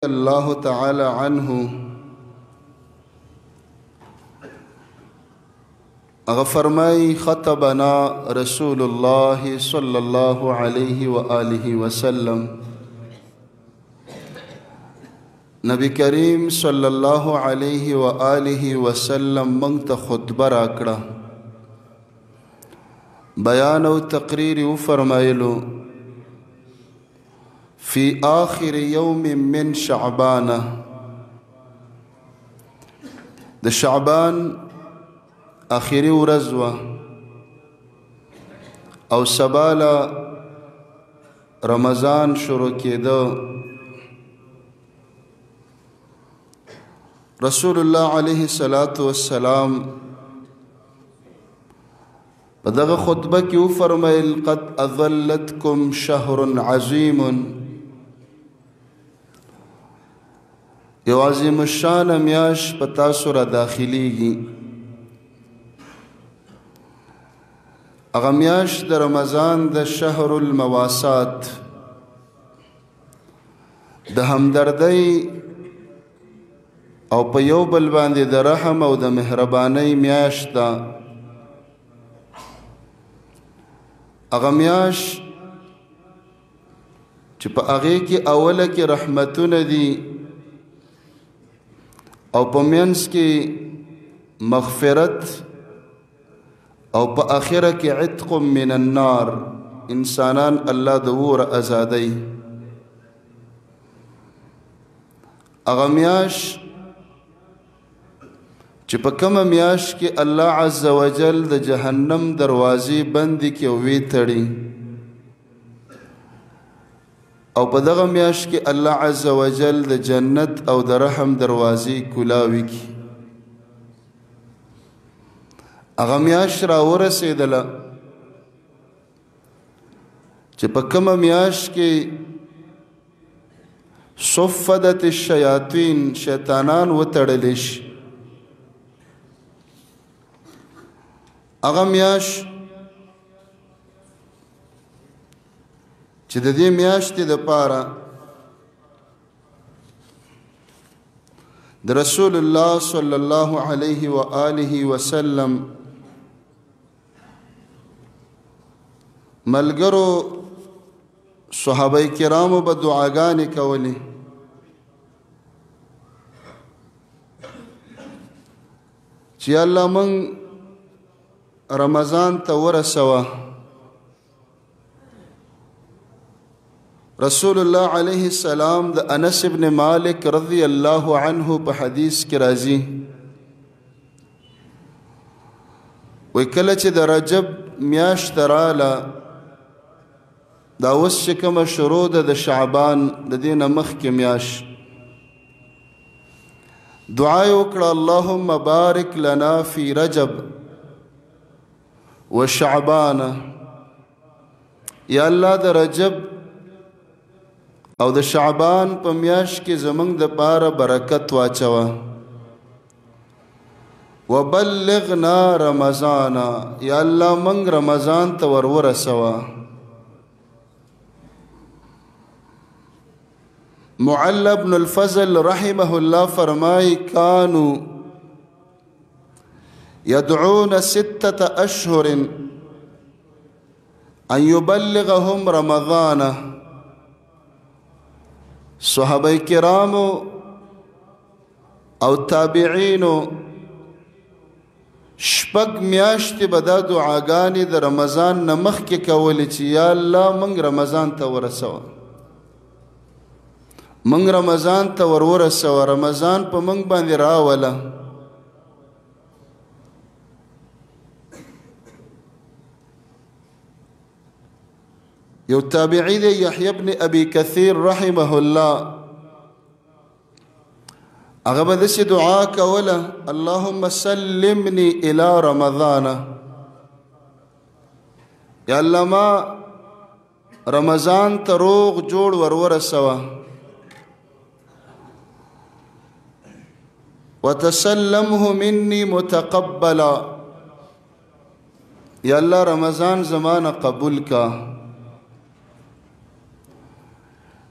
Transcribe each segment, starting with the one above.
الله تعالى عنه فرمای خطبنا رسول الله صلی الله علیه و آله وسلم، نبی کریم صلی الله علیه و آله وسلم منگ تا خطبه راکڑا، بیان و تقریر و فرمایلو فی آخر یوم من شعبان، د شعبان آخری ورځ وه او سباله رمضان شروع کېده. رسول الله علیه الصلاة والسلام په دغه خطبه کې وفرمیل قد اظلتکم شهر عظیم، یو عظیم الشان میاش په تاسو را داخلیږي. هغه میاشت د رمضان د شهر المواسات، د همدردۍ او په یو بل باندې د رحم او د مهربانۍ میاشت ده. هغه میاشت چې په هغې کې اوله کې رحمتونه دي او په منځ کې مغفرت او په آخره کې عتق من النار، انسانان الله د اور ازادی. هغه میاشت چې په کومه میاشت کې الله عز وجل د جهنم دروازې بندې کې او وی تړي، او په دغه میاشت کې الله عز وجل د جنت او د رحم دروازې کلاوي کی. هغه میاشت را ورسېدله چې په کومه میاشت کې صفدت الشیاطین، شیطانان وتړلی شي. هغه میاشت چې د دې میاشتې دپاره د رسول الله صلی الله علیه و آله وسلم ملګرو صحابه کرامو به دعاګانې کولې چې الله موږ رمضان ته ورسوه. رسول الله علیه السلام د انس ابن مالک رضی الله عنه په حدیث کې راځي، وی کله چې د رجب میاشت راله، دا اوس چې کومه شروع ده د شعبان د دې نه مخکې میاشت، دعا یې وکړه اللهم بارک لنا فی رجب و شعبان، یا الله د رجب او د شعبان په میاشت کې زمونږ دپاره برکت واچوه. وبلغنا رمضان، یا الله موږ رمضان ته ورسوه. معل بن الفضل رحمه الله فرمای کانوا يدعون 6 أشهر ان يبلغهم رمضان. صحابه کرامو او تابعینو شپږ میاشتې به دا دعاګانې د رمضان نه مخکې کولې چې یا الله موږ رمضان ته ورسوه، موږ رمضان ته ورسوه، رمضان په موږ باندې راوله. یو تابعی دی یحیی بن ابي کثیر رحمه الله، هغه به داسې دعا کوله اللهم سلمني الى رمضان، یا الله ما رمضان ته روغ جوړ ورسوه. وتسلمه مني متقبلا، یا الله رمضان زمانه قبول کا.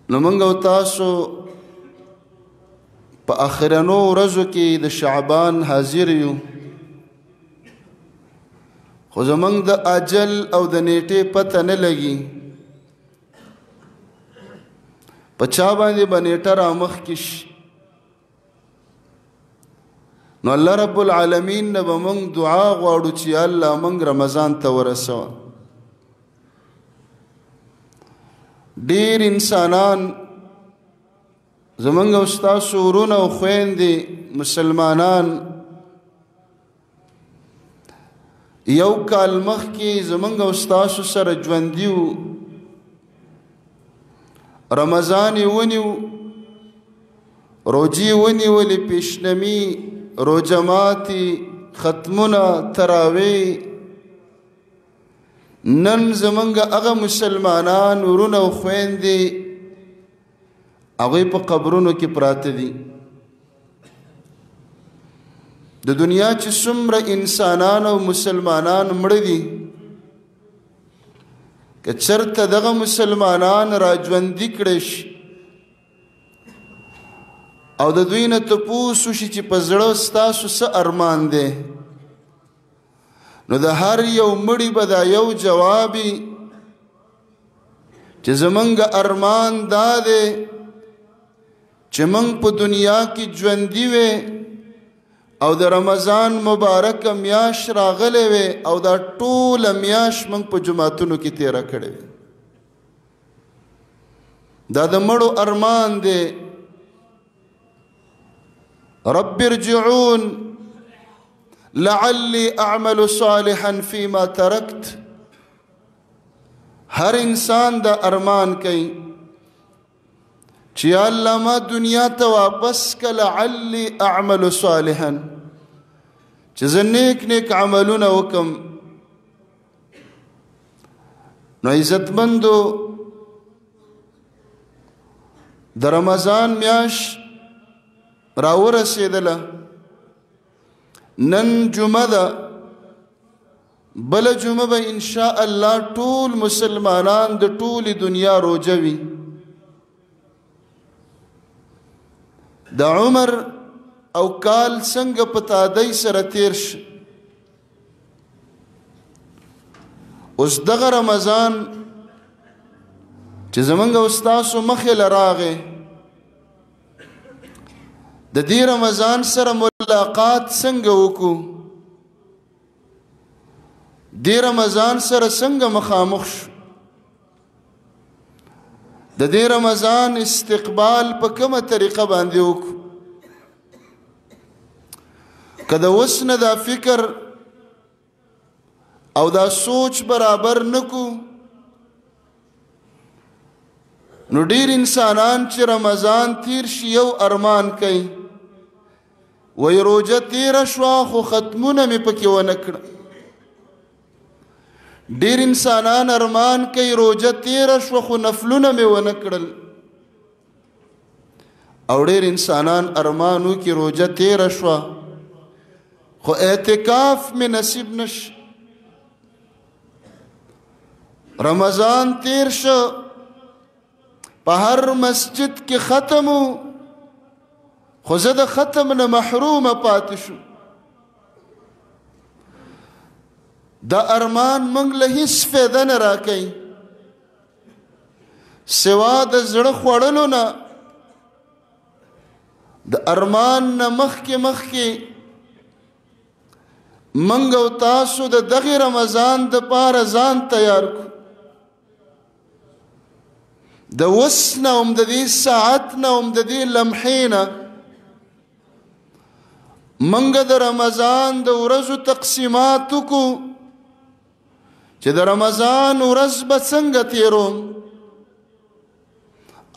نو موږ او تاسو په آخرنو ورځو کې د شعبان حاضر یو، خو زمونږ د اجل او د نیټې پته نه لګي په چا باندې به نیټه رامخکې شي. نو الله رب العالمین نه به مونږ دعا غواړو چې الله مونږ رمضان ته ورسوه. ډېر انسانان زمونږ او ستاسو ورونه او خویندې مسلمانان یو کال مخکې زمونږ او ستاسو سره ژوندي وو، رمضان یې ونیو، روجې ونیولې، پیشنمي، روجه ماتي، ختمونه، تراویح. نن زمونږ هغه مسلمانان ورونه او خویندې هغوی په قبرونو کې پراته دي. د دنیا چې څومره انسانان او مسلمانان مړه دي، که چېرته دغه مسلمانان را ژوندي کړی شي او د دوی نه تپوس وشي چې په زړه ستاسو څه ارمان دی، نو د هر یو مړي به دا یو جوابي چې زمونږ ارمان دا دی چې مونږ په دنیا کې ژوندي وې او د رمضان مبارکه میاشت راغلی وې او دا ټوله میاشت مونږ په جماعتونو کې تیره کړې وې. دا د مړو ارمان دی. رب ارجعون لعلی اعمل صالحا فيما ترکت. هر انسان دا ارمان کوي چې الله ما دنیا ته واپس که لعلی اعمل صالحا، چې زه نیک نیک عملونه وکم. نو عزتمندو د رمضان میاشت راورسېدله، نن جمعه ده، بله جمعه به انشاء الله ټول مسلمانان د ټولې دنیا روجه وي. د عمر او کال څنګه په تادۍ سره تیر شي. اوس دغه رمضان چې زمونږ او ستاسو مخې له راغی، د دې رمضان سره ملاقات څنګه وکړو، دې رمضان سره څنګه مخامخ شو، د دې رمضان استقبال په کومه طریقه باندې وکړو. که د اوس نه دا فکر او دا سوچ برابر نکو، نو ډیر انسانان چې رمضان تیر شي یو ارمان کوي، وای روجه تیره شوه خو ختمونه مې پکې ونه کړه. ډیر انسانان ارمان کوي روجه تیره شوه خو نفلونه مې ونه کړل، او ډیر انسانان ارمان وکړي روجه تیره شوه خو اعتکاف مې نصیب نشي. رمضان تیر شو، په هر مسجد کې ختم و خو زه د ختم نه محرومه پاتې شو. دا ارمان موږ له هیڅ فایده نه راکوي سوا د زړه خوړلو نه. د ارمان نه مخکې موږ او تاسو د دغه رمضان دپاره ځان تیار کړو. د وس نه هم د دې ساعت نه هم د دې لمحې نه موږ د رمضان د ورځو تقسیمات وکړو چې د رمضان ورځ به څنګه تیروم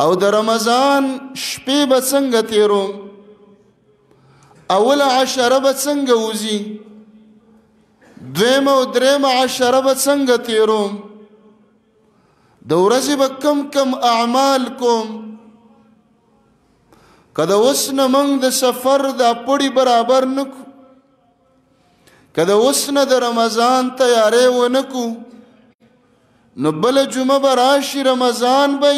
او د رمضان شپې به څنګه تیروم، اوله عشره به څنګه وځي، دویمه او دریمه عشره به څنګه تیروم، د ورځې به کم اعمال کوم. که د اوس نه موږ د سفر دا پړی برابر نکو، که د اوس نه د رمضان تیاری ونکو، نو بله جمعه به راشي رمضان به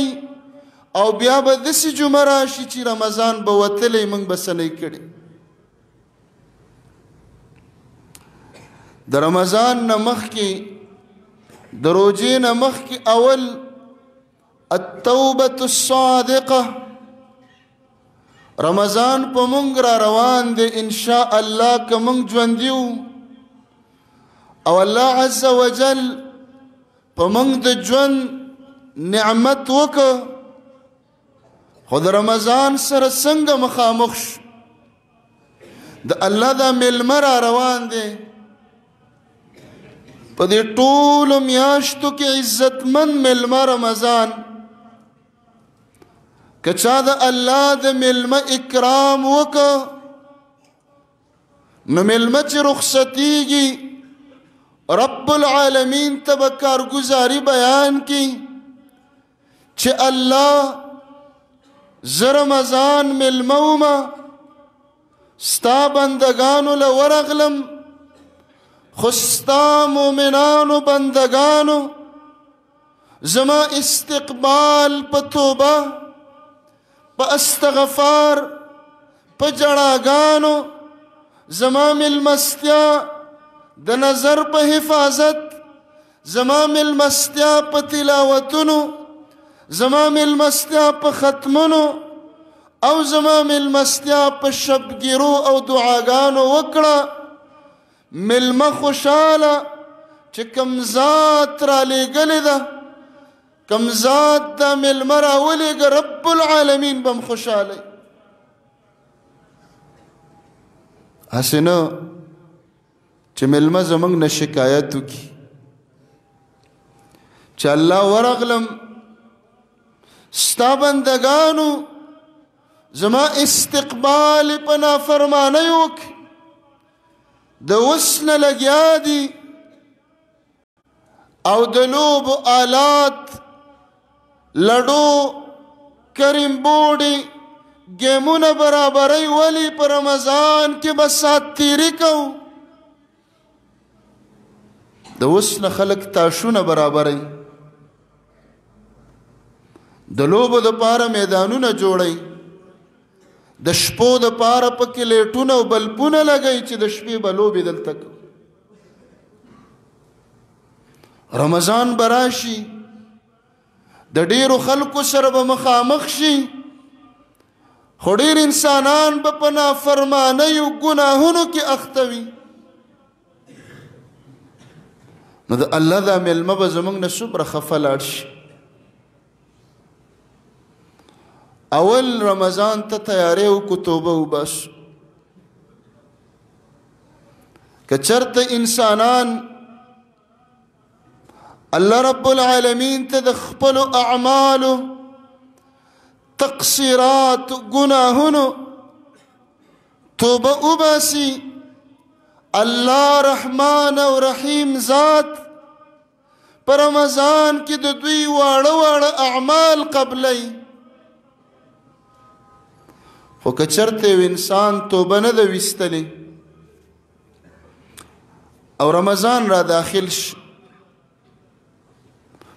او بیا به داسې جمعه راشي چې رمضان به وتلی موږ به څه نه کړي. د رمضان نه مخکې د روژې نه مخکې اول التوبة الصادقه رمضان په موږ را روان دی ان شاء الله که موږ ژوندي یو او الله عز وجل په موږ د ژوند نعمت وکړه خو د رمضان سره څنګه مخامخ شو د الله دا میلمه را روان دی په دې ټولو میاشتو کې عزتمند میلمه رمضان که چا د الله د میلمه اکرام وکړه نو میلمه چې رخصتیږي رب العالمین ته به کارګزاري بیان کی چې الله زه رمضان میلمه ومه ستا بندگانو له ورغلم خو ستا مؤمنانو بندگانو زما استقبال په توبه په استغفار په جړاګانو زما میلمستیا د نظر په حفاظت زما میلمستیا په تلاوتونو زما میلمستیا په ختمونو او زما میلمستیا په شبګیرو او دعاګانو وکړه میلمه خوشاله چې کوم ذات را لېږلې ده کوم ذات دا میلمه راولېږه رب العالمین به هم خوشحاله هسې نه چې میلمه زموږ نه شکایت وکړي چې الله ورغلم ستا بندگانو زما استقبال په نافرمانۍ وکړي د اوس نه لګیا دي او د لوبو آلات لډو کریم بوډي ګیمونه برابرۍ ولی په رمضان کې به سات تیري کوو د اوس نه خلک تاشونه برابرۍ د لوبو دپاره میدانونه جوړئ د شپو دپاره پکې لیټونه او بلپونه لګئ چې د شپې به لوبې دلته کوو رمضان به راشي د ډیرو خلکو سره به مخامخ شي خو ډیر انسانان به په نافرمانیو ګناهونو کې اخته وي نو د الله دا میلمه به زموږ نه څومره خفه لاړ شي اول رمضان ته تیاری وکړو توبه وباسو که چرته انسانان الله رب العالمین ته د خپلو اعمالو تقصیرات گناهونو توبه وباسي الله رحمان او رحیم ذات پر رمضان کې د دوی واړه واړه اعمال قبلي خو که چرته یو انسان توبه نه ده ویستلی او رمضان را داخل شي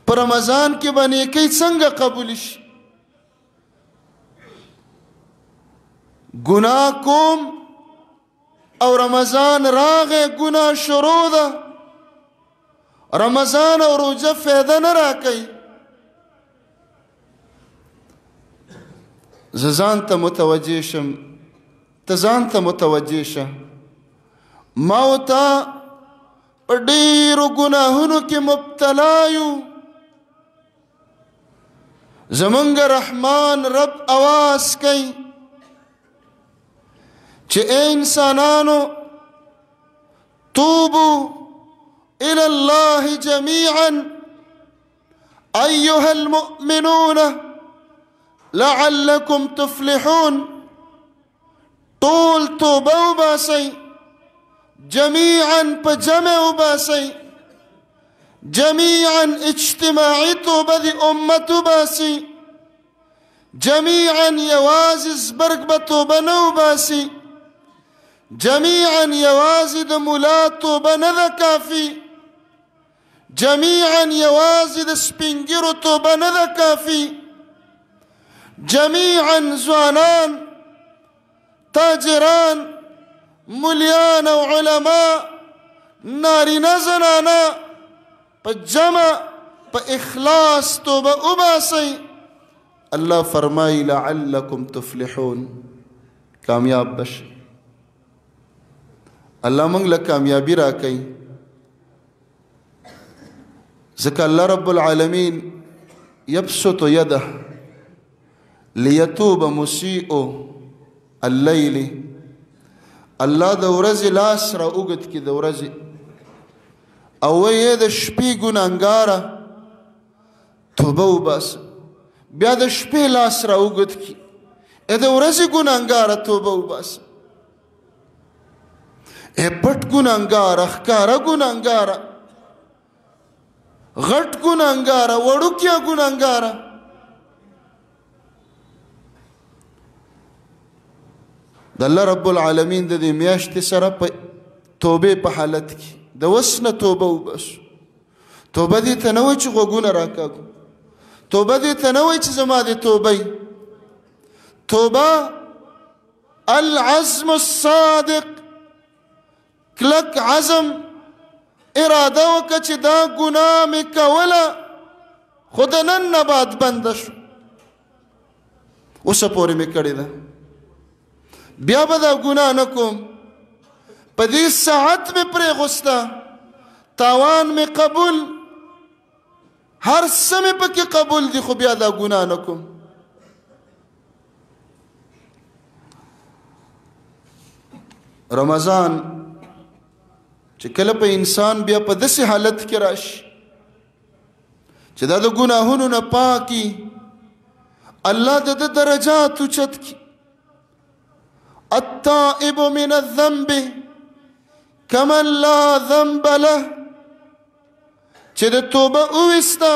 په رمضان کې به نیکۍ څنګه قبول شي ګناه کوم او رمضان راغی ګناه شروع ده رمضان او روزه فایده نه راکوي زه ځان ته متوجه شم ته ځان ته متوجه شه ما او تا په ډېرو ګناهونو کې مبتلا یو زمونږ رحمان رب اواز کوي چې ای انسانانو توبوا الى الله جميعا ايها المؤمنون لعلكم تفلحون طول توبه وباسئ جميعا پجمع وباسئ جميعا اجتماعي توبه دي امت وباسي جميعا يوازي زبرق بتوبه نوباسي جميعا يوازي د ملا توبه نه کافي جميعا يوازي د سپینګرو توبه نه کافي جميعا ځوانان، تاجران، ملیان او علما، نارینه زنانه په جمع په اخلاص توبه وباسئ. الله فرمایي لعلکم تفلحون، کامیاب بشئ. الله موږ له کامیابي راکوي، ځکه الله رب العالمین یبسط یده لیتوب مسیء اللیل. الله د ورځې لاس را اوږد کړي، د ورځې، او وایي د شپې ګناهګاره توبه وباسه. بیا د شپې لاس را اوږد کړي، د ورځې ګناهګاره توبه وباسه. پټ ګناهګاره، ښکاره ګناهګاره، غټ ګناهګاره، وړوکیا ګناهګاره. د الله رب العالمین د دې میاشتې سره په توبې په حالت کې د وس نه توبه وباسو. توبه دې ته نه وایي چې غوږونه راکاږو، توبه دې ته نه وایي چې زما دې توبه. توبه العزم الصادق، کلک عزم، اراده وکړه چې دا ګناه مې کوله، خو د نن نه بعد بنده شو، اوسه پورې مې کړې ده، بیا به دا ګناه نه کوم. په دې ساعت مې پرېغوسته، تاوان مې قبول، هر څه مې پکې قبول دي، خو بیا دا ګناه نه کوم. رمضان چې کله په انسان بیا په داسې حالت کې راشي چې دا د ګناهونو نه پاکي، الله د ده درجات اوچت کړي. التائب من الذنب کمن لا ذنب له، چې د توبه اویسته،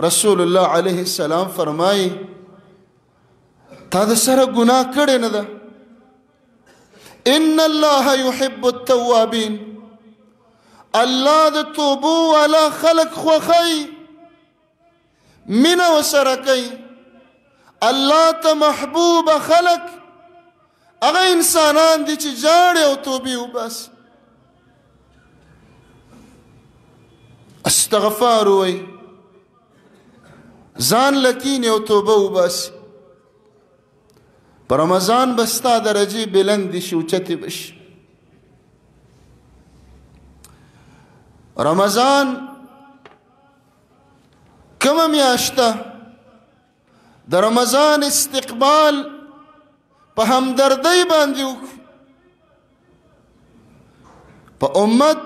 رسول الله علیه السلام فرمایي تا د سره ګناه کړې نه ده. ان الله يحب التوابين، الله د توبو والا خلق خوښوي، مینه ورسره کوي. الله ته محبوب خلق هغه انسانان دي چې جاړي او توبې وباسي، استغفار وایي، ځان لکینې او توبه وباسي. په رمضان به ستا درجې بلندې شي، اوچتې به شي. رمضان کومه میاشت ده؟ د رمضان استقبال په همدردۍ باندې وکړو. په امت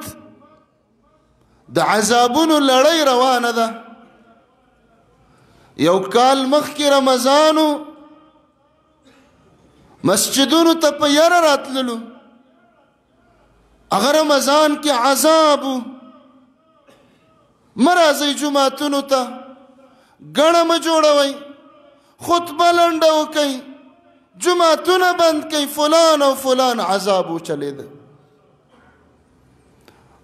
د عذابونو لړۍ روانه ده. یو کال مخکې رمضانو، مسجدونو ته په یره راتللو، هغه رمضان کې عذاب و. مه راځئ جوماتونو ته، ګڼه مه جوړوئ، خطبه لنډه وکئ، جوماتونه بند کئ، فلان او فلان عذاب وچلېده.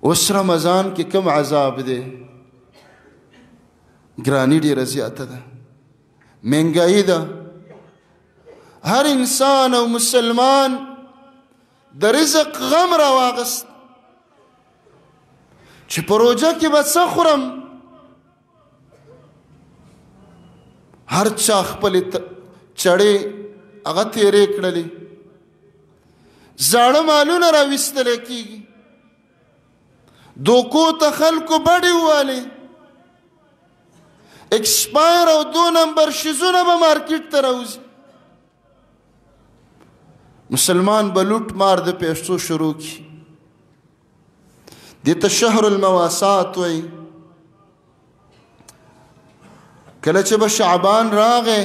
اوس رمضان کې کوم عذاب دی؟ ګراني ډېره زیاته ده، مهنګایي ده. هر انسان او مسلمان د رزق غم را واغست چې په روژه کې به څه خورم. هر چا خپلې چړې هغه تېرې کړلې، زاړه مالونه راویستلی کېږي، دوکو ته خلکو بډې ووالې، ایکسپایر او 2 نمبر شیزونه به مارکیټ ته راوځي. مسلمان به لوټ مار د پیسو شروع کړي. دې ته شهر المواسات وایي. کله چې به شعبان راغی،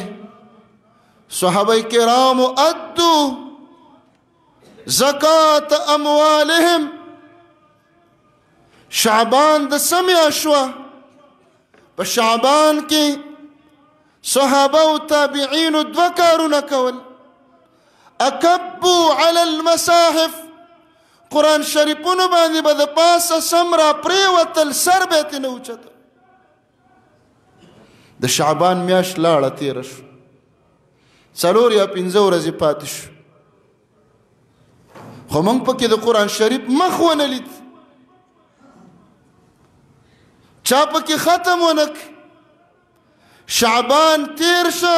صحابه کرامو ادو زکات اموالهم. شعبان د څه میاشت وه؟ په شعبان کې صحابه او تابعینو 2 کارونه کول. اکبو علی المصاحف، قرآن شریفونو باندې به د پاسه سم را پرېوتل، سر به یې ترې نه اوچته. د شعبان میاشت لاړه تېره شو 4 یا 5 ورځې پاتې شو خو موږ پکې د قرآن شریف مخ ونه لید چا پکې ختم ونه شعبان تېر شه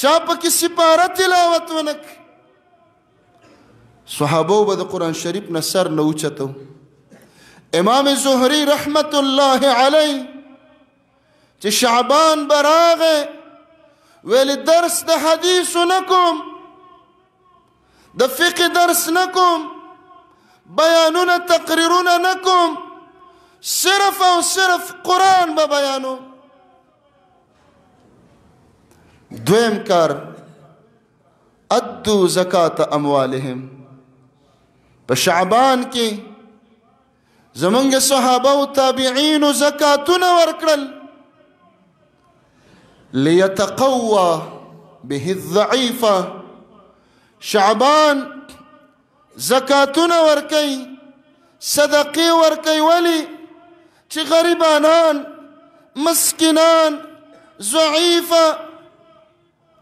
چا پکې سپاره تلاوت ونه صحابو به د قرآن شریف نه سر نه اوچتو امام زهري رحمت الله علیه چې شعبان به راغی ویل درس د حدیث نکوم د فقه درس نکوم بیانونه تقریرونه نکوم صرف او صرف قرآن به بیانوم دویم کار ادو زکات اموالهم په شعبان کې زمونږ صحابه او تابعین زکاتونه ورکړل ليتقوى به الضعيفه شعبان زکاتونه ورکي صدقې ورکي ولی چې غریبانان مسکینان ضعیفه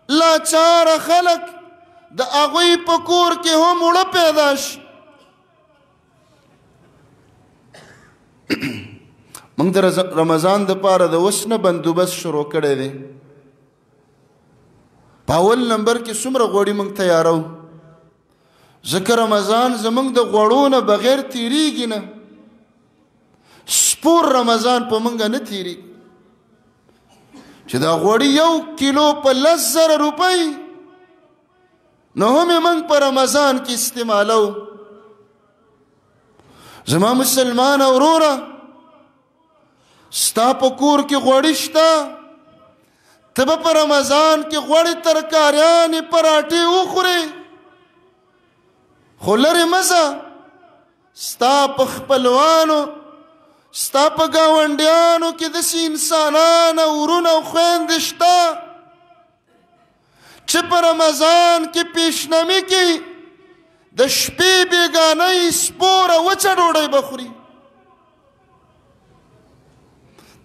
لاچار خلق د هغوی په کور کې هم وړه پیدا شي موږ د رمضان دپاره د اوس نه بندوبست شروع کړی دی په اول نمبر کې څومره غوړي موږ تیارو ځکه رمضان زموږ د غوړو نه بغیر تیریږي نه سپور رمضان په موږ نه تیریږي چې دا غوړي 1 کیلو په 10,000 روپۍ نو هم موږ په رمضان کې استعمالو زما مسلمان وروره ستا په کور کې غوړي شته ته به په رمضان کې غوړي ترکاریانې پراټې وخورې خو لرې مزه ستا په خپلوانو ستا په ګاونډیانو کې داسې انسانان او ورونه او خویندې شته چې په رمضان کې پیشنمي کې د شپې بیګانۍ سپوره وچه ډوډۍ به خوري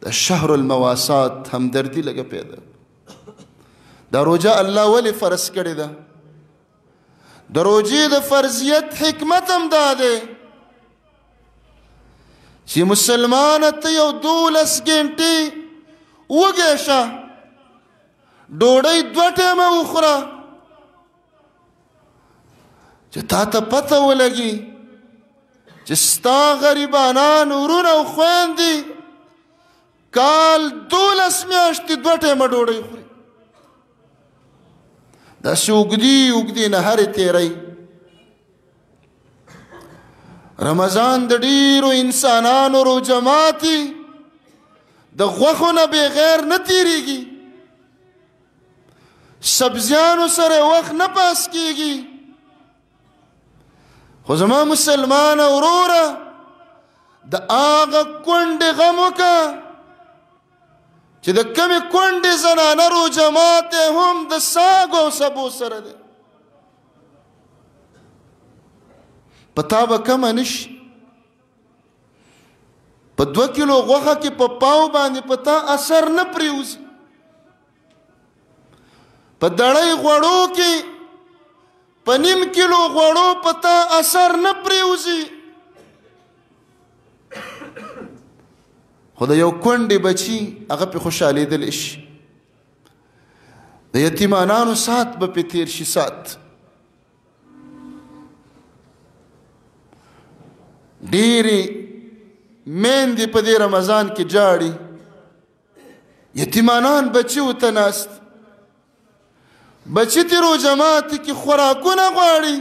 د شهر المواسات همدردي لږه پیدا دا روجه الله ولې فرض کړې ده د روجې د فرضیت حکمت هم دا دی چې مسلمانه ته یو 12 ګنټې وږی شه ډوډۍ 2 ټیمه وخوره چې تا ته پته ولګي چې ستا غریبانان ورونه او خویندې کال 12 میاشتې 2 ټیمه ډوډۍ خوري داسې اوږدې نهرې تېری رمضان د ډیرو انسانانو روژه ماتي د غوښو نه بغیر نه تیریږي سبزیانو سره وخت نه پاس کیږي خو زما مسلمان وروره د هغه کونډې غم وکړه چې د کمې کونډې زنانه روژه ماتې هم د ساګو او سبو سره دی په تا به کمه نشي په 2 کیلو غوښه کې په پاو باندې په تا اثر نه پرېوځي په دړۍ غوړو کې په 1.5 کیلو غوړو په تا اثر نه پرېوځي خو د یو کونډې بچي هغه پې خوشحالېدلی شي د یتیمانانو سات به پې تېر شي سات ډېرې میندې په دې رمضان کې جاړي یتیمانان بچي ورته ناست بچي تې روژه ماتي کې خوراکونه غواړي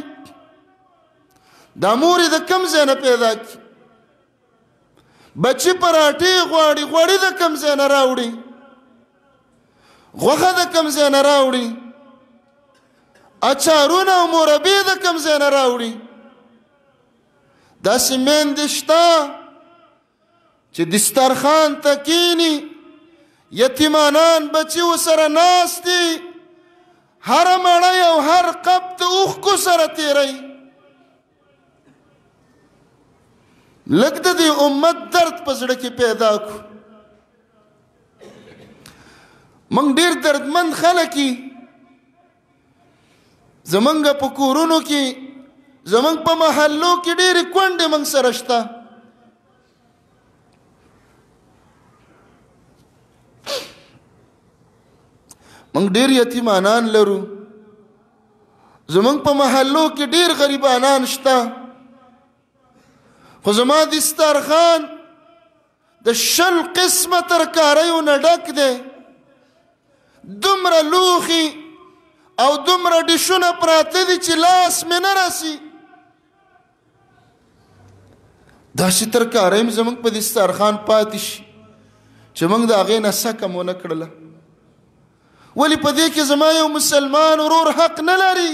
دا مور یې د کوم ځای نه پیدا کړي بچی پراټې غواړي غوړي د کوم ځای نه راوړي غوښه د کوم ځای نه راوړي اچارونه او مربې د کوم ځای نه راوړي داسې میندې شته چې دسترخوان ته کیني یتیمانان بچي ورسره ناست دي هره مړۍ او هر قب د اوښکو سره تېروي لږ د دې امت درد په زړه کې پیدا کړو موږ ډېر دردمند خلک یي زمونږ په کورونو کې زمونږ په محلو کې ډېرې کونډې موږ سره شته موږ ډېر یتیمانان لرو زمونږ په محلو کې ډېر غریبانان شته خو زما دسترخوان د 20 قسمه ترکاریو نه ډک دی دومره لوښي او دومره ډشونه پراته دي چې لاس مې نه راسي داسې ترکاری هم زموږ په دسترخوان پاتې شي چې موږ د هغې نه سکه مو نه کړله ولې په دې کې زما یو مسلمان ورور حق نه لري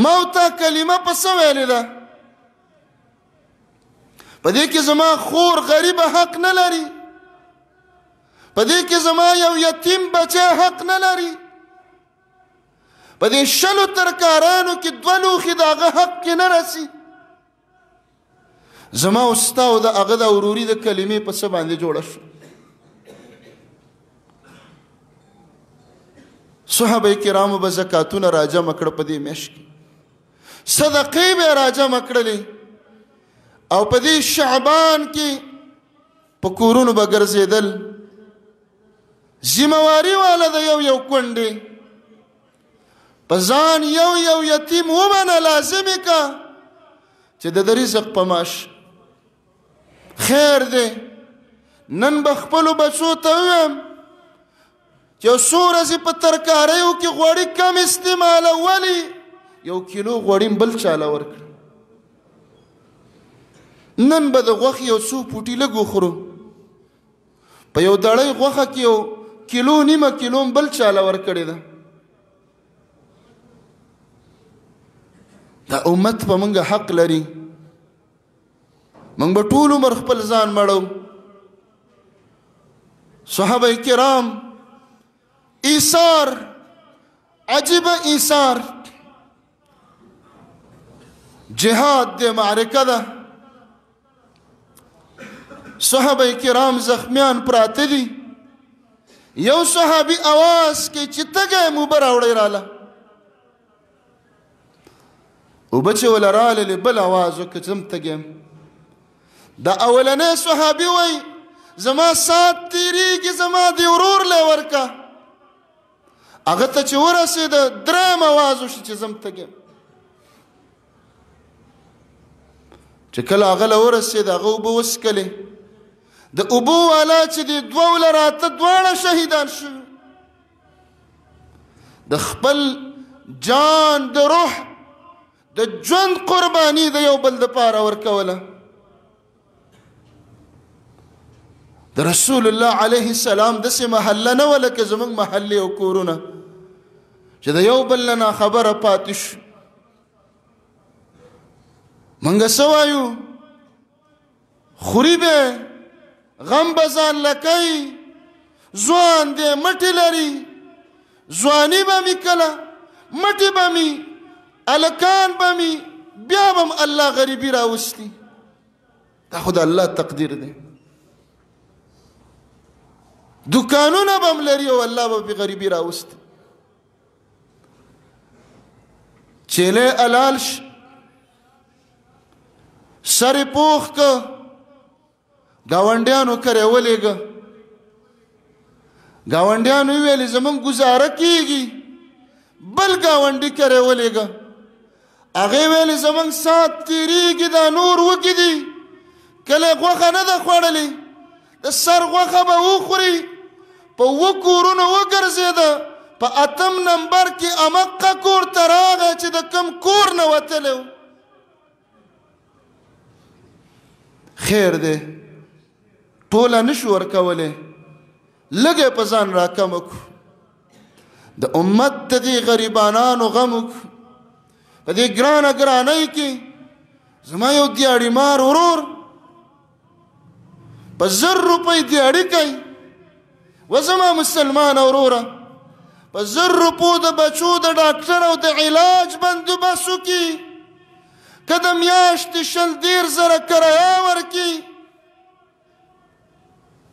ما او تا کلمه په څه ویلې ده په دې کې زما خور غریبه حق نه لري په دې کې زما یو یتیم بچی حق نه لري په دې 20 ترکارانو کې 2 لوښي د هغه حق کې نه رسي زما او ستا او د هغه د وروري د کلمې په څه باندې جوړه شو صحابه کرامو به زکاتونه راجمع کړه په دې میاشت کې صدقې به راجمع کړلې او په دې شعبان کې په کورونو به ګرځېدل ذمہواری والا د یو کونډې په ځان یو یتیم ومنه لازمې کا چې د رزق په ماش خیر دی نن به خپلو بچو ته ووایم چې یو څو ورځې په ترکاریو کې غوړي کم استعمالولي 1 کیلو غوړي بل چاله ورکړه نن به د غوښې یو څو پوټي لږ وخورو په یو دړۍ غوښه کې یو کیلو نیمه کیلو بل چاله ورکړې ده دا امت په موږ حق لري موږ به ټول عمر خپل ځان مړو صحابه کرام ایثار عجیب ایثار جهاد د معرکه ده صحابه کرام زخمیان پراته دي یو صحابي आवाज کې چې تګه مو براوړی رااله او بچ ولا رااله بل आवाज وکړم تګم دا اولنې صحابي وای زما سات تیریږي زما دی ورور له ورکا هغه ته چې ورسېد درام आवाज وشي چې زم تګم چې کله هغه له ورسېد هغه وبه وسکلې د ابو والا چې دی 2 لراته دواړه شهیدان شو د خپل جان د روح د ژوند قرباني د یو بل د پاره ورکوله د رسول الله علیه السلام داسې محله نه وه لکه زموږ محلې او کورونه چې د یو بل نه خبره پاتې شو موږ څه وایو خوري به غم بزان لکی ځوان دی مټې لري ځواني به مې کله مټې به مې الکان به مې بیا به الله غریبي راوستي دا خو د الله تقدیر دی دکانونه به م لري او الله به پې غریبي راوستي چیلې الال سر پوخ که گاونډیانو کرے ولېږه گاونډیانو ویلې زمونږ گزاره کیږي بل گاونډي کرے ولېږه هغې ویلې زمونږ سات تیریږي دا نور وږي دي کله غوښه نه ده خوړلې د سر غوښه به وخوري په 2 کورونو وګرځېده په 8م نمبر کې امقه کور ته راغی چې د کم کور نه وتلی خیر دی ټوله نشو ورکولی لږه په ځان راکم وکړو د امت د دې غریبانانو غم وکړو په دې ګرانه ګرانۍ کې زما یو دیاړي مار ورور په 1000 روپۍ دیاړي کوي و زما مسلمان وروره په 1000 روپو د بچو د ډاکټر او د علاج بندوبست وکړي که د میاشتې 100 زره کرایه ورکړي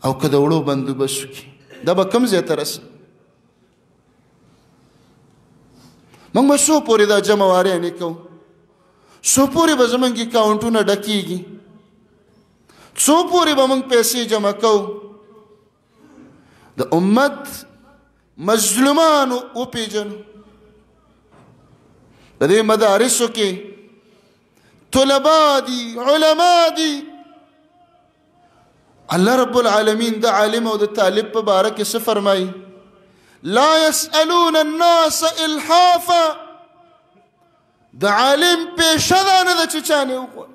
او که د وړو بندوبست وکړي دا به کوم ځای ته رسي موږ به څو پورې دا جمع واري نه کوو څو پورې به زموږ اکاونټونه ډکېږي څو پورې به موږ پیسې جمع کوو د امت مظلومان وپېژنو د دې مدارسو کې طلبا دي علما دي الله رب العالمین د عالم او د طالب په باره کې څه فرمایي لا يسألون الناس الحافا د عالم پیشه دا نه ده چې چا نه وغواړي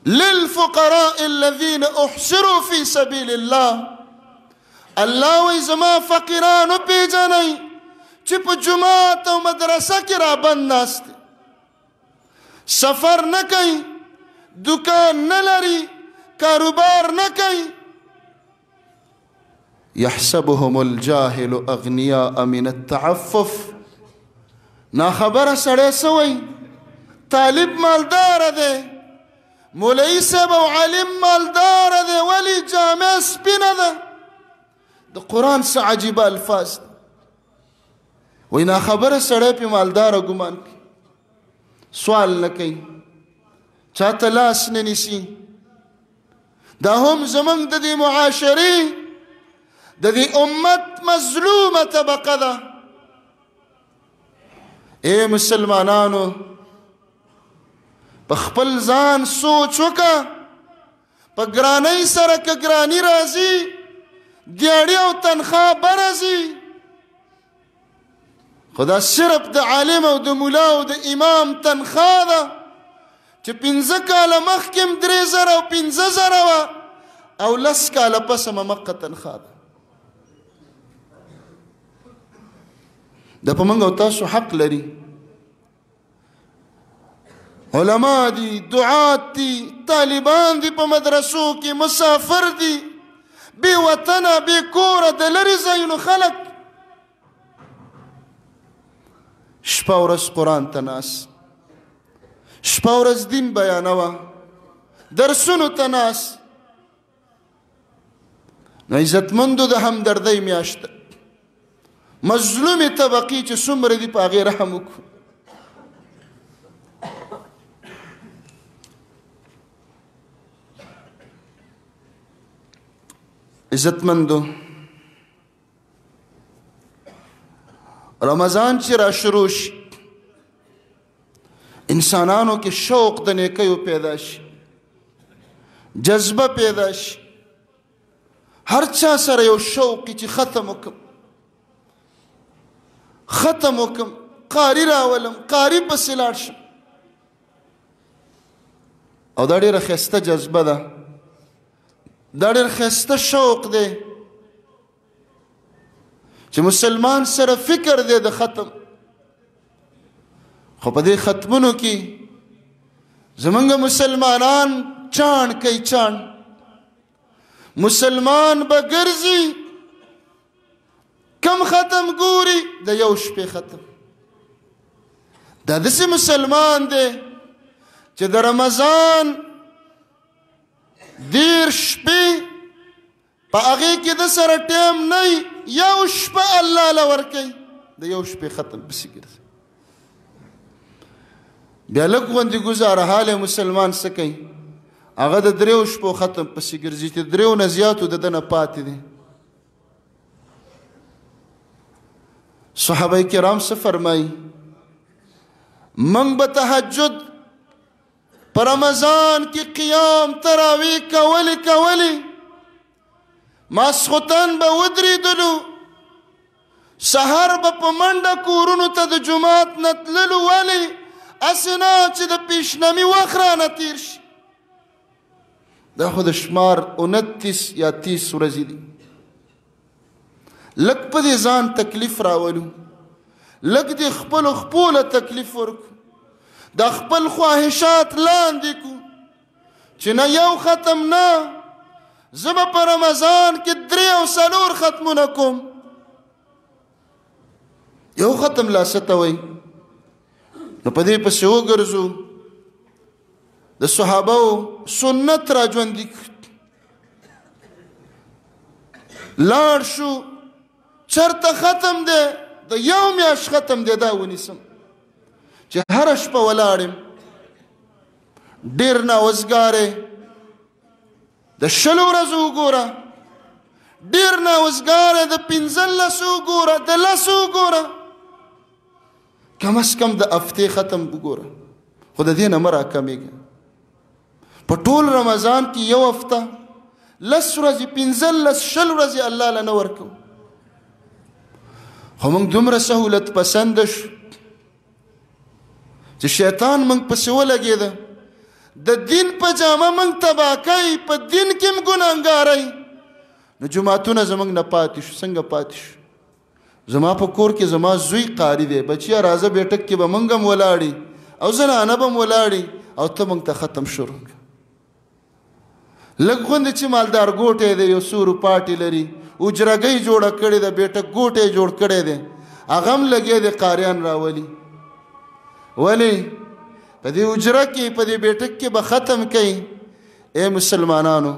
للفقراء الذين احصروا في سبيل الله الله وی زما فقیرانو پیژنئ چې په جماعت او مدرسه کې را بند ناست سفر نه کوي دکان نه لري کاروبار نه کوي يحسبهم الجاهل اغنياء من التعفف ناخبره سړی سوی طالب مالدار دی مولوی صاحب او عالم مالدار دی ولی جامع سپینه ده د قرآن څه عجیبه الفاظ وی ناخبره سړی پې مالداره ګمان کوي سوال نه کوي چاته لاس نه نیسي دا هم زموږ د دې معاشرې د دې امت مظلومه طبقه ده اے مسلمانانو په خپل ځان سوچ وکړه په ګرانۍ سره که ګراني راځي دیاړي او تنخواه به راځي خو دا صرف د عالم او د ملا او د امام تنخواه ده چې 15 کاله مخکې هم 3000 او 15000 وه او 10 کاله پس هم همغه تنخواه ده د په موږ او تاسو حق لري علما دي دعات دي طالبان دي په مدرسو کې مسافر دي بې وطنه بې کوره د لرې ځایونو خلک شپه ورځ قرآن ته ناست شپه ورځ دین بیانوه درسونو ته ناست نو عزتمندو د همدردۍ میاشت مظلومې طبقې چې څومره دي په هغې رحم وکړو عزتمندو رمضان چې را شروع شي انسانانو کې شوق د نیکیو پیدا شي جذبه پیدا شي هر چا سره یو شوق چې ختم وکم قاری راولم قاری پسې لاړ شم او دا ډېره ښایسته جذبه ده دا ډېر ښایسته شوق دی چې مسلمان سره فکر دی د ختم خو په دې ختمونو کې زمونږ مسلمانان چاڼ کوي چاڼ مسلمان به ګرځي کم ختم ګوري د یو شپې ختم دا داسې مسلمان دی چې د رمضان 10 شپې په هغې کې د سره ټیم نه یو شپه الله له ورکوي د یو شپې ختم پسې ګرځي بیا لږ غوندې ګزاره حال مسلمان څه کوي هغه د 3 شپو ختم پسې ګرځي چې 3 نه زیاتو د ده نه پاتې دي صحابه کرام څه فرمایي موږ به تهجد په رمضان کې قیام تراویح کولې ماسخوتن به ودرېدلو سحر به په منډه کورونو ته د جومات نه تللو ولې هسې نه چې د پیشنمي وخت رانه تېر شي دا خو د شمار 29 یا 30 ورځې دي لږ په دې ځان تکلیف راولو لږ دې خپلو خپو له تکلیف ورکو دا خپل خواهشات لاندې کو چې نه یو ختم نه زه به په رمضان کې 3 او 4 ختمونه کوم یو ختم لا څه ته وایي نو په دې پسې وګرځو د صحابهو سنت را ژوندي لاړ شو چرته ختم دی د یو میاشت ختم دی دا ونیسم چې هره شپه ولاړ یم ډېر ناوزګارې د 20 ورځو وګوره ډېر ناوزګارې د 15 وګوره د 10 وګوره کم از کم د هفتې ختم وګوره خو د دې نه مه راکمېږه په ټول رمضان کې یو هفته 10 ورځې 15 20 ورځې الله له نه ورکو خو موږ دومره سهولت پسند شو چې شیطان موږ پسې ولګېده د دین په جامه موږ تباه کوي په دین کې هم ګناهګارئ نو جوماتونه زموږ نه پاتې شو څنګه پاتې شو زما په کور کې زما زوی قاري دی بچیا راځه بیټک کې به موږ هم ولاړې او زنانه به هم ولاړې او ته موږ ته ختم شروع لږ غوندې چې مالدار ګوټی دی یو څو روپاټې لري اجرګۍ جوړه کړې ده بیټک ګوټی جوړ کړی دی هغه هم لګیا دی قاریان راولي ولې په دې اجره کې په دې بیټک کې به ختم کوي ای مسلمانانو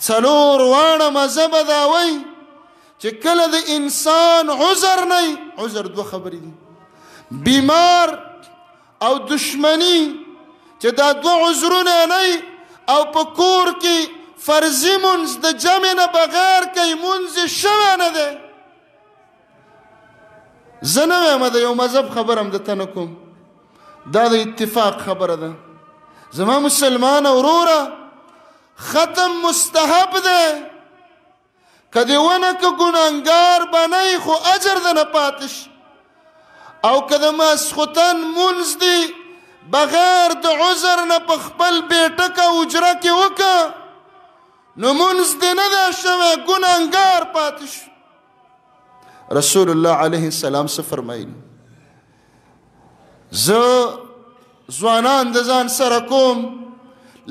څلور واړه مذهب دا وایي چې کله د انسان عذر نه عذر دوه خبرې دي بیمار او دشمنی چې دا دوه عذرونه نه او په کور کې فرضي مونځ د جمع نه بغیر کوي مونځ شوی نه دی زه نه وایم د یو مذهب خبره هم درته نه کوم دا د اتفاق خبره ده زما مسلمان وروره ختم مستحب دی که دې ونه که ګناهګار به نه یې خو اجر ده نه پاتې شي او که د ماسخوتن مونځ دی بغیر د عذر نه په خپل بیټک او اجره کې وکړه نو مونځ دې نه دی شوی ګناهګار پاتې شو رسول الله علیه السلام څه فرمایي زه ځوانان د ځان سره کوم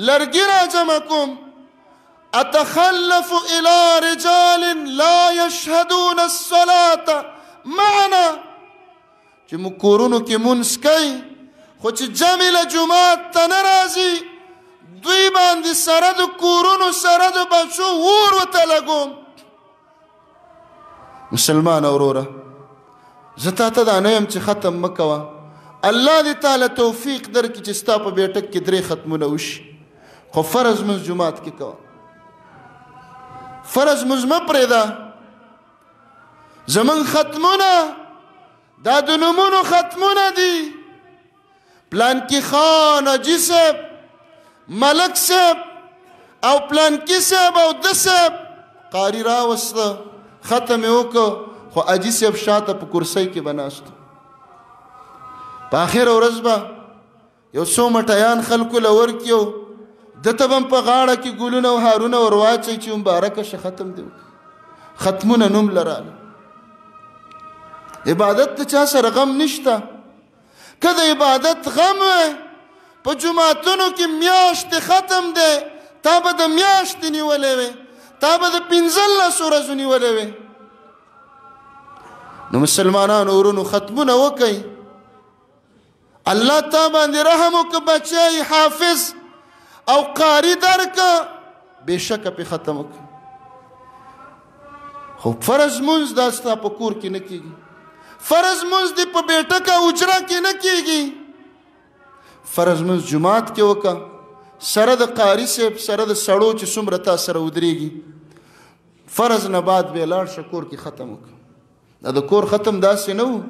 لرګي راجمع کوم اتخلف الى رجال لا يشهدون الصلاة معنا چې موږ کورونو کې مونځ کوي خو چې جمع له جومات ته نه راځي دوی باندې سره د کورونو سره د بچو اور ورته لګوم مسلمان وروره زه تا ته دا نه یم چې ختم مه کوه الله دې تعالی توفیق درکړي چې ستا په بیټک کې 3 ختمونه وشي خو فرض مونځ جومات کې کوه فرض مونځ مه پرېږده زمونږ ختمونه دا د نومونو ختمونه دي پلانکي خان حاجي صاحب ملک صاحب او پلانکي صاحب او د صاحب قاري راوسته ختم یې وکړه خو حاجي صاحب شاته په کرسۍ کې به ناست په آخره ورځ به یو څو مټیان خلکو له ورکړي دته به هم په غاړه کې ګلونه او هارونه ور واچوي چې مبارکه شه ختم دی ختمونه نوم لراله عبادت ته چا سره غم نشته که د عبادت غم وی په جوماتونو کې میاشتې ختم دی تا به د میاشتې نیولی وی تا به د 15 ورځو نیولی وی نو مسلمانانو ورونو ختمونه وکئ الله تا باندې رحم وکړه بچی حافظ او قاری درکه بېشکه پې ختم وکړه خو فرض مونځ دا ستا په کور کې نه کېږي فرض مونځ دې په بیټکه اجره کې نه کېږي فرض مونځ جومات کې وکړه سره د قاري صاحب سره د سړو چې څومره تا سره ودرېږي فرض نه بعد بیا لاړ شه کور کې ختم وکړه دا د کور ختم داسې نه و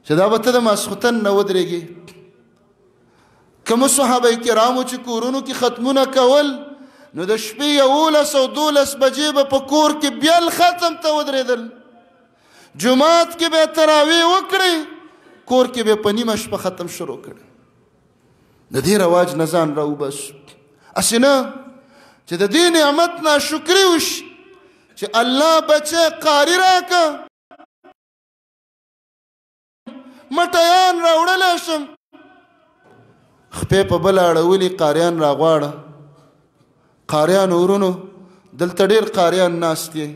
چې دا به ته د ماسخوتن نه ودرېږي کومو صحابه کرامو چې کورونو کې ختمونه کول نو د شپې 11 او 12 بجې به په کور کې بیا ختم ته ودرېدل جومات کې به تراویح وکړئ کور کې به په نیمه شپه ختم شروع کړي د دې رواج نه ځان راوباسو هسې نه چې د دې نعمت ناشکري وشي چې الله بچی قاري راکه مټیان راوړلی شم خپې په بله اړولي قاریان راغواړه قاریان ورونو دلته ډېر قاریان ناست دی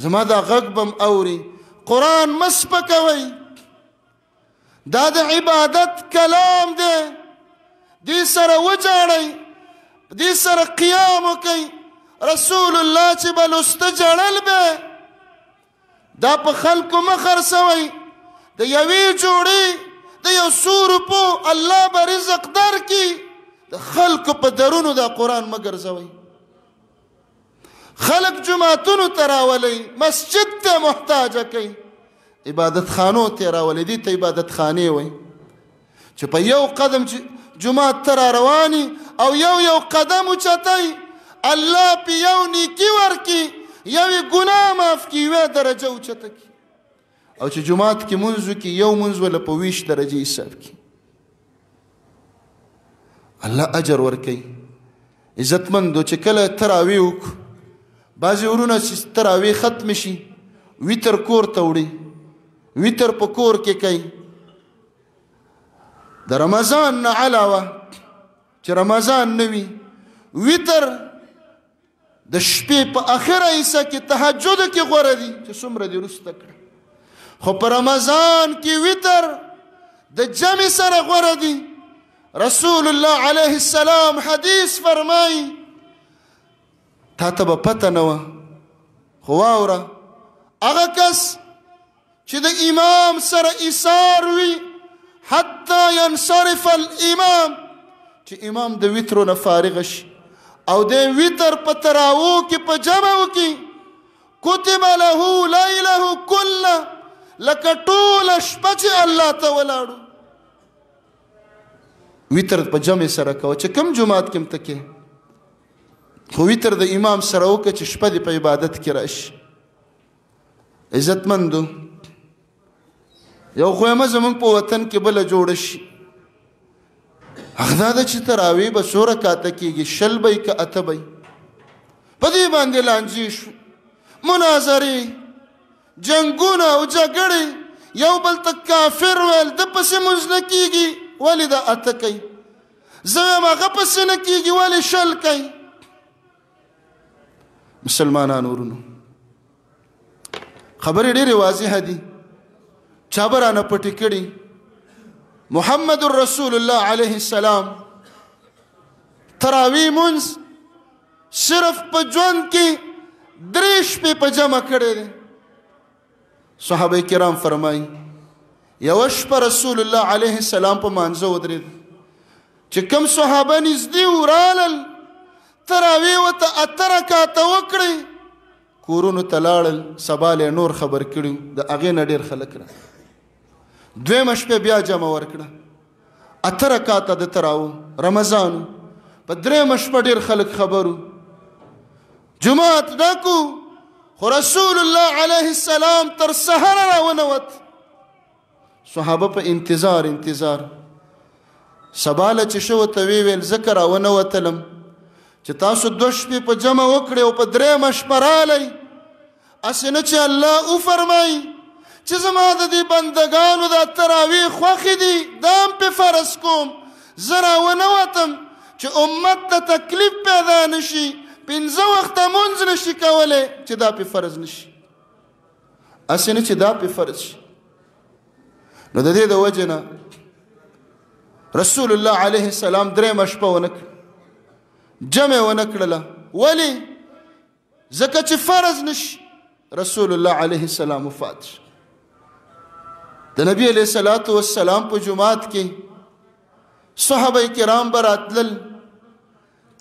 زما دا غږ به م اوري قرآن مه سپکوئ دا د عبادت کلام دی دې سره وجاړئ دې سره قیام وکئ رسول الله چې به لسته جړل به دا په خلکو مه خرڅوئ د یوې جوړې د یو څو روپو الله به رزق درکړي د خلکو په درونو دا قرآن مه ګرځوئ خلق جماعتونو ته راولئ مسجد ته محتاجه کوي عبادت خانو ته راولئ دې ته عبادت خانې وایي چې په یو قدم جماعت ته را رواني او یو قدم اوچتئ الله پې یو نیکي ورکړي یوې ګناه معاف کړي یوې درجه اوچته کړي او چې جماعت کې مونځ وکړي یو مونځ وله په 20 درجې حساب کړي الله اجر ورکوي عزتمندو چې کله تراویح وکړو بعضې ورونه چې تراویح ختم شي ویتر کور ته وړي ویتر په کور کې کوي د رمضان نه علاوه چې رمضان نه وي ویتر د شپې په اخره حصه کې تهجد کې غوره دي چې څومره دې وروسته کړه خو په رمضان کې ویتر د جمع سره غوره دي رسول الله علیه السلام حدیث فرمایي تا ته به پته نه وه خو واوره هغه کس چې د امام سره ایثار وي حتی ینصرف الامام چې امام د ویترو نه فارغ شي او د ویتر په تراوو کې په جمع وکړي کتب له لیله کله لکه ټوله شپه چې الله ته ولاړو ویتر په جمع سره کوه چې کم جماعت کې هم ته کې خو ویتر د امام سره وکړه چې شپه دې په عبادت کې راشي عزتمندو یو خویمه زمونږ په وطن کې بله جوړه شي هغه دا ده چې تراویح به څو رکاته کېږي 20 به که 8 به په دې باندې لانجې شو مناظرې جنګونه او جګړې یو بل ته کافر ویل ده پسې مونځ نه کېږي ولې دا 8 کوي زه وایم هغه پسې نه کېږي ولې 20 کوي مسلمانانو ورونو خبرې ډېرې واضحه دي چا به رانه پټې کړي محمد رسول الله علیه السلام تراویح مونځ صرف په ژوند کې 3 شپې په جمع کړی دی صحابه کرام فرمایي یوه شپه رسول الله علیه السلام په مانځه ودرېد چې کوم صحابه نږدې ورالل تراویح ورته 8 رکاته وکړئ کورونو ته لاړل سبا له نور خبر کړي د هغې نه ډېر خلک را دویمه شپه بیا جمع ورکړه 8 رکاته د تراویح رمضان په درېیمه شپه ډېر خلک خبرو جماعت ډکو خو رسول الله علیه السلام تر سحره راونوت صحابه په انتظار سبا له چې شو ته ویل ځکه راونوتلم چې تاسو 2 شپې په جمع وکړئ او په درېیمه شپه رالی هسې نه چې الله وفرمایي چې زما د دې بندګانو دا تراویح خوښې دي دا هم پې فرض کوم زه راونوتم چې امت ته تکلیف پیدا نشي 15 وخته مونځ نشي کولی چې دا پې فرض نشي هسې نه چې دا پې فرض شي نو د دې د وجې نه رسول الله علیه السلام 3 شپه ونه کړه جمع ونه کړله ولې ځکه چې فرض نشي رسول الله علیه السلام وفات شو د نبی علیه الصلاة والسلام په جماعت کې صحابه کرام به راتلل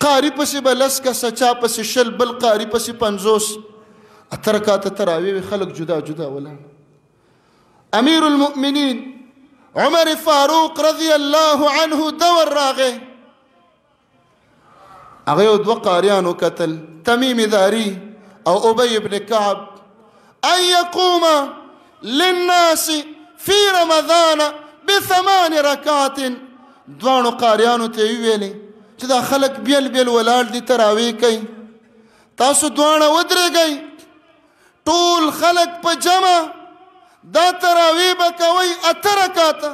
قاري پسې به 10 کسه چا پسې 20 بل قاري پسې 50 8 رکاته تراویح خلک جدا جدا ولاړ امیر المؤمنین عمر فاروق رضی الله عنه دور راغی هغه یو 2 قاریانو کتل تمیم داری او ابی ابن کعب ان یقوم للناس فی رمضان ب8 رکعات دوانو قاریانو ته ویلي چې دا خلک بیل ولاړ دي تراویح کوي تاسو دوانه ودرېږئ ټول خلک په جمع دا تراویح به کوئ 8 رکعاته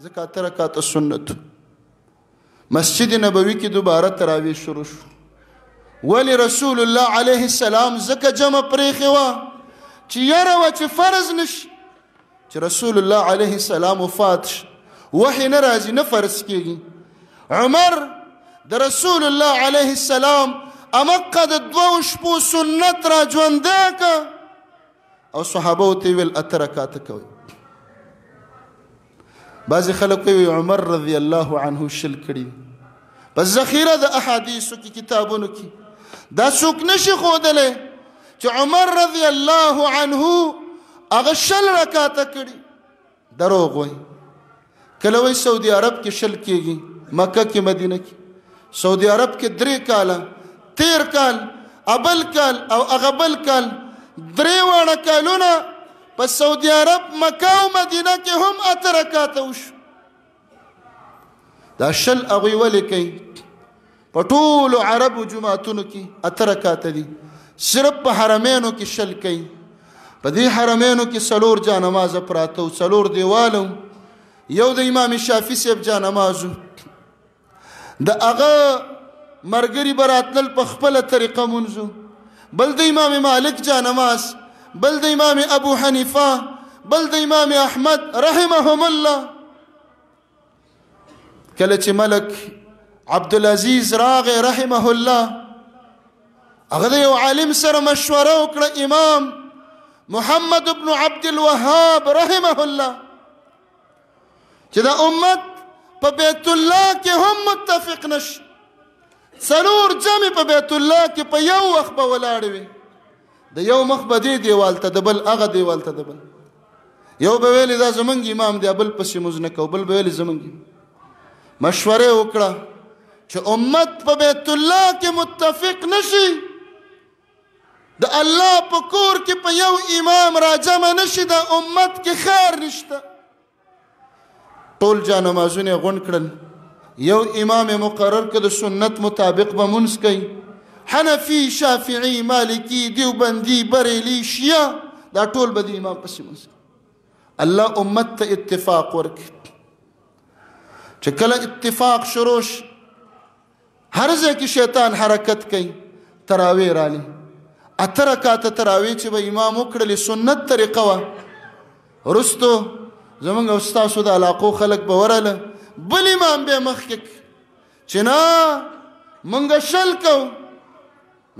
ځکه 8 رکعاته سنت مسجد نبوي کې دوباره تراویح شروع شو ولی رسول الله علیه السلام ځکه جمع پرېښې وه چې یره وه چې فرض نشي چې رسول الله علیه السلام وفات شي وحی نه راځي نه فرض کېږي عمر د رسول الله علیه السلام امقه د 2 شپو سنت را ژوندی که او صحابه ورته ویل 8 رکعاته کوئ. بعضې خلک وایي عمر رضی الله عنه شل کړي په ذخیره د احادیثو کې کتابونو کې دا څوک نشي ښودلی چې عمر رضی الله عنه هغه 10 رکعاته کړي. دروغ وایي. کله وایي سعودي عرب کې 10 کېږي، مکه کې مدینه کې. سعودي عرب کې 3 کاله، 13 کال، ابل کال او هغه بل کال 3 واړه کالونه په سعودي عرب مکه او مدینه کې هم 8 رکعاته وشو. دا 10 هغوی ولې کوي؟ په ټولو عربو جماعتونو کې 8 رکعاته دي، صرف په حرمینو کې 10 کوي. په دې حرمینو کې 4 جانمازه پراته و، 4 دیواله، یو د امام شافعي صاحب جانماز و، د هغه مرګري به راتلل په خپله طریقه مونځو، بل د امام مالک جانماز، بل د امام ابو حنیفه، بل د امام احمد رحمهم الله. کله چې ملک عبدالعزیز راغی رحمه الله، هغه د یو عالم سره مشوره وکړه، امام محمد بن عبد الوهاب رحمه الله، چې د امت په بیت الله کې هم متفق نشي. 4 جمع په بیت الله کې په یو وخت به ولاړ وي، د یو مخ به دې دیوال ته، د بل هغه دیوال ته، د بل یو به ویلې دا زمونږ امام دی، بل پسې موږ نه کوو، بل به ویلې زمونږ. مشورې وکړه چې امت په بیت الله کې متفق نشي، د الله په کور کې په یو امام راجمع نشي، د امت کې خیر نشته. ټول جانمازونه غونډ کړل، یو امام مقرر کړ، د سنت مطابق به مونځ کوي. حنفي، شافعي، مالکي، دیوبندي، بریلي، شیعه، دا ټول به د امام پسې مونځ. الله امت ته اتفاق ورکړي. چې کله اتفاق شروع شي، هر ځای کې شیطان حرکت کوي. تراویح راغلې، 8 رکعاته تراویح چې به امام وکړلې سنت طریقه وه. وروستو زمونږ او ستاسو د علاقو خلک به ورغله، بل امام به یې مخکې چې نه مونږ 10 کوو.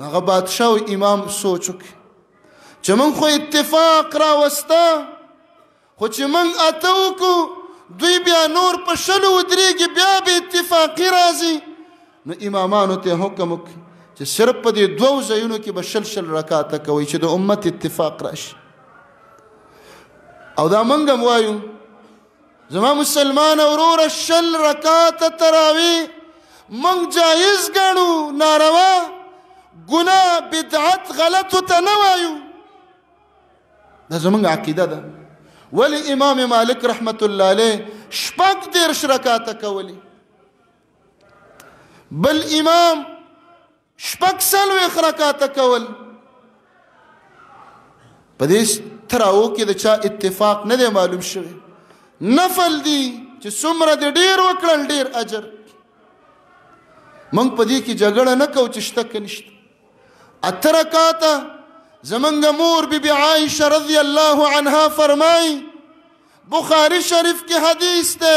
هغه بادشاه و امام سوچ وکړي چې مونږ خو اتفاق راوسته، خو چې مونږ 8 وکړو دوی بیا نور په 10 ودرېږي، بیا به اتفاقي راځي. نو امامانو ته حکم وکړي چې صرف په دې 2 ځایونو کې به 10 رکعاته کوئ چې د امت اتفاق راشي. او دا مونږ هم وایو، زما مسلمان وروره 10 رکعاته تراویح مونږ جایز ګڼو، ناروا، ګناه، بدعت، غلطو ته نه وایو. دا زمونږ عقیده ده. ولی امام مالک رحمت الله علیه 14 رکعاته کولی، بل امام 40 رکعاته کول. په دې تراو کې د چا اتفاق نه دی معلوم شوی. نفل دی چې څومره دې ډیر وکړل ډیر اجر. موږ په دې کې جګړه نه کوو چې شته که نشته. 8 رکعاته زمونږ مور بی بی عائشه رضی الله عنها فرمای، بخاری شریف کې حدیث ده،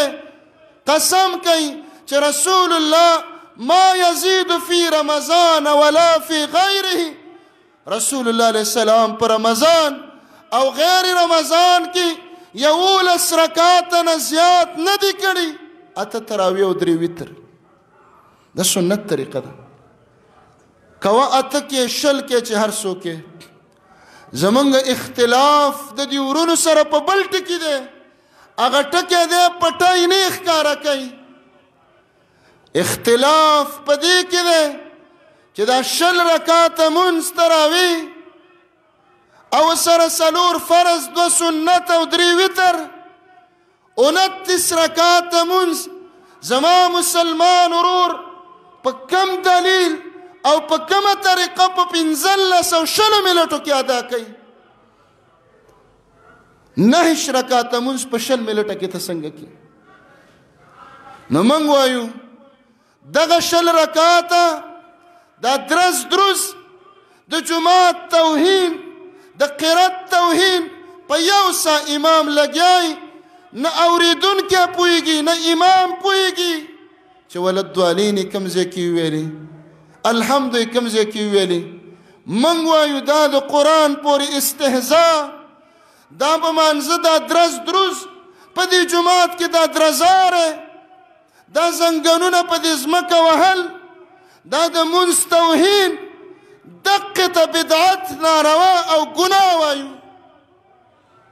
قسم کوي چې رسول الله ما یزید فی رمضان ولا فی غیره، رسول الله علیه السلام پر رمضان او غیر رمضان کې 11 رکعاته نه زیات نه دي کړي. 8 تراویح او 3 وتر د سنت طریقه ده. کوا 8 کې 10 کې چې هر څوک کې زمونږ اختلاف د دې ورونو سره په بل ټکي دی، هغه ټکی دی پټای نه ښکاره کوي. اختلاف په دې کې دی چې دا 10 رکعاته مونځ تراویح او سره 4 فرض، 2 سنت او 3 وتر، 29 رکعاته مونځ زما مسلمان ورور په کم دلیل او په کومه طریقه په 15 منټو کې ادا کوي. 9 رکعاته مونځ په 20 منټه کې ته څنګه کوي؟ نو موږ وایو دغه 20 رکعاته دا درز د جماعت توهین، د قرات توهین په یو سا امام لګیای، نه اوریدونکی پوهیږي نه امام پوهیږي چې ولد دوالین کوم ځای کې ویلي. الحمد کوم ځای کې ویلي موږ وایو دا د قرآن پورې استهزاء، دا به مانځه دا درز دروز په دې جومات کې دا درزاره، دا زنګنونه په دې ځمکه وهل، دا د مونځ توهین، دقې ته بدعت ناروا او ګناه وایو.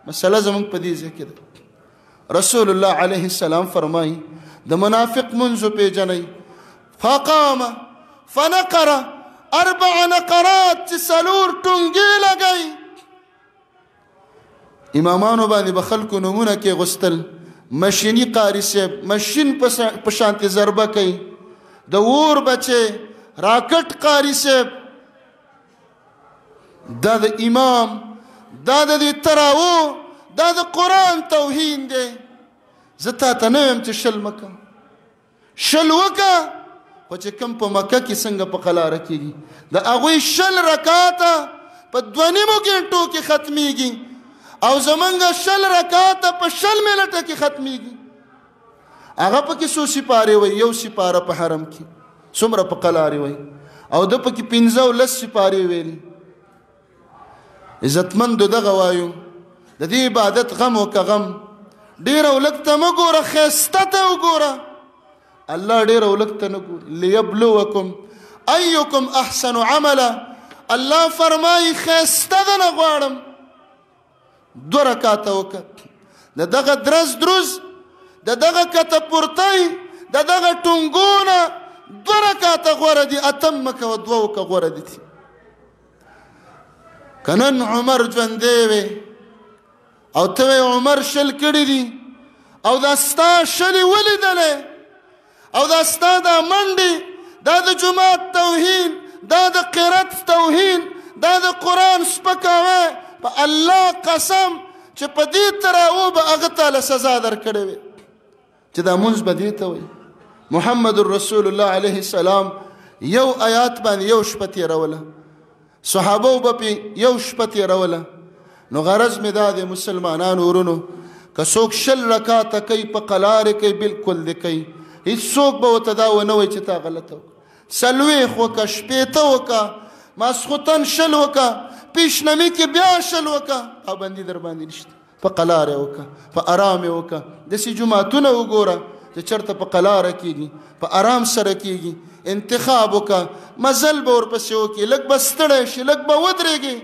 مسله زموږ په دې ځای کې ده. رسول الله علیه السلام فرمایي د منافق منځ پیژنئ. فقام فنقر 4 نقرات چې 4 ټونګې لګئ. امامانو باندې به خلکو نومونه کې غوستل، مشینی قاری صاحب مشین په شانتې ضربه کوي، د اور بچې راکټ قاری صاحب، دا د امام، دا د دې تراو، دا د قرآن توهین دی. زه تا ته نه ویم چې شل مه کوه، شل وکړه، خو چې کوم په مکه کې څنګه په قلاره کېږي د هغوی 20 رکعاته په 2.5 ګنټو کې ختمیږي او زمونږ 20 رکعاته په 20 منټه کې ختمیږي. هغه پکې څو سپارې وایي، 1 سپاره په حرم کې، څومره په قلارې وایي، او ده پکې 15 سپارې ویلي. عزتمندو دغه وایو د دې عبادت غم وکه غم، ډېر او لږ ته مه ګوره، ښایسته ته وګوره. الله ډېر او لږ ته نه ګوري. لیبلوکم ایکم احسن عملا، الله فرمایي ښایسته ده نه غواړم. 2 رکعاته وکړه، د دغه درز دروز، د دغه کته پورتی، د دغه ټونګونه 2 رکعاته غوره دي، اتم مه کوه، 2 وکړه غوره دي. که نن عمر ژوندی وی او ته وی عمر 20 کړي دي او دا ستا 20 ولیدلی او دا ستا دا منډې، دا د جومات توهین، دا د قرت توهین، دا د قرآن سپکاوی، په الله قسم چې په دې تراو به هغه تاله سزا درکړې وي چې دا مونځ به دې ته وایي. محمد رسول الله علیه السلام یو آیات باندې یو شپه تېروله، صحابو به پې یو شپه تېروله. نو غرض مې دا د مسلمانانو ورونو که څوک 20 رکعاته کوي په قلارې کوي، بلکل دې کوي، هېڅوک به ورته دا ونه وایي چې تا غلطه وکړه. 40 وکړه، 50 وکړه، ماسخوتن 20 وکړه، پیشنمي کې بیا 20 وکړه، پابندي در باندې نشته. په قلاره وکړه، په ارام وکړه. داسې جوماتونه وګوره چې چېرته په قلاره کېږي، په ارام سره کېږي. انتخاب وکړه، مزل به ورپسې وکړي، لږ به ستړی شي، لږ به ودرېږي،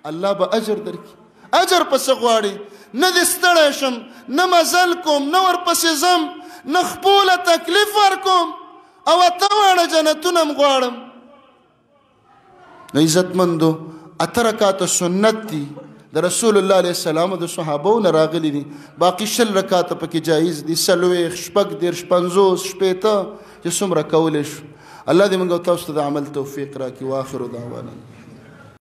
الله به اجر درکړي. اجر پسې غواړي، نه دې ستړی شم، نه مزل کوم، نه ورپسې ځم، نه خپله تکلیف ورکوم او اته واړه جنتونه م غواړم. نو عزتمندو 8 رکعاته سنت دي، د رسول الله علیه السلام د صحابو نه راغلي دي. باقي 20 رکعاته پکې جایز دي، 40 شپږ 50 شپېته چې څومره کولی شو. الله دې موږ او تاسو ته د عمل توفیق راکړي. واخر دعوانا